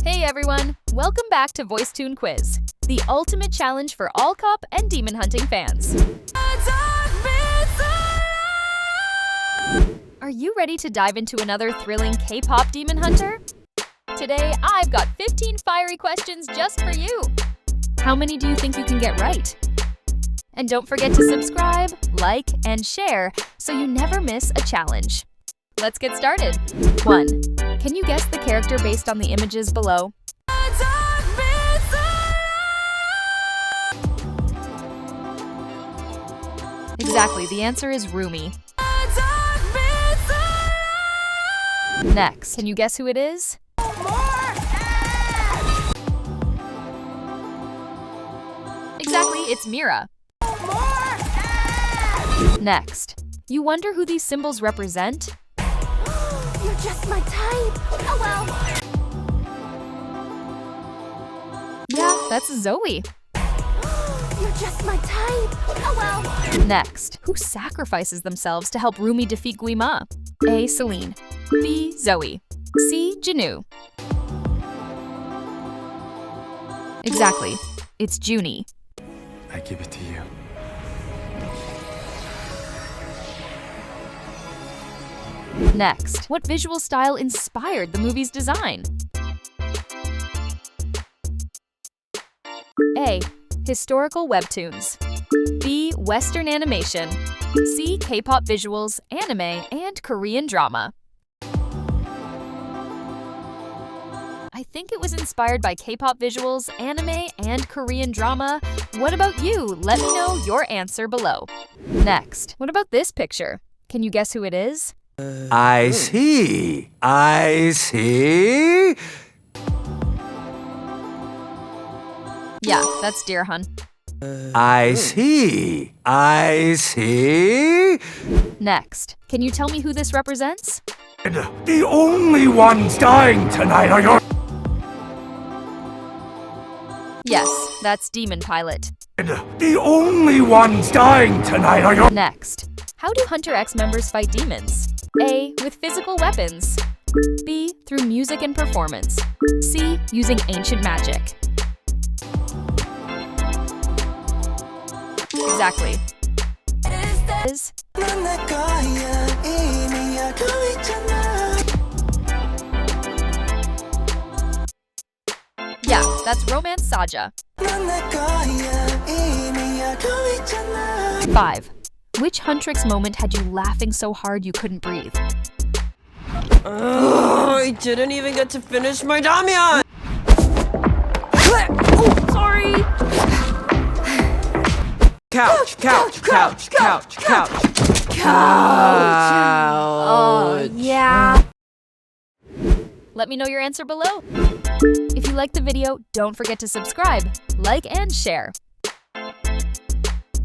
Hey everyone! Welcome back to Voice Tune Quiz, the ultimate challenge for all KPOP and demon hunting fans. Are you ready to dive into another thrilling K-pop demon hunter? Today, I've got 15 fiery questions just for you. How many do you think you can get right? And don't forget to subscribe, like, and share so you never miss a challenge. Let's get started. 1. Can you guess the character based on the images below? Exactly, the answer is Rumi. Next, can you guess who it is? Exactly, it's Mira. Next, you wonder who these symbols represent? You're just my type. Oh well. Yeah, that's Zoey. You're just my type. Oh well. Next, who sacrifices themselves to help Rumi defeat Guima? A. Celine. B. Zoey. C. Jinu. Exactly, it's Junie. I give it to you. Next, what visual style inspired the movie's design? A. Historical webtoons. B. Western animation. C. K-pop visuals, anime, and Korean drama. I think it was inspired by K-pop visuals, anime, and Korean drama. What about you? Let me know your answer below. Next, what about this picture? Can you guess who it is? I see. Yeah, that's Deer Hun. I see. Next, can you tell me who this represents? The only ones dying tonight are your... Yes, that's Demon Pilot. The only ones dying tonight are your... Next, how do Huntrix members fight demons? A. With physical weapons. B. Through music and performance. C. Using ancient magic. Exactly. Is... Yeah, that's Romance Saja. 5. Which Huntrix moment had you laughing so hard you couldn't breathe? I didn't even get to finish my ramyeon! Oh, sorry! Couch. Oh, yeah. Let me know your answer below. If you liked the video, don't forget to subscribe, like, and share.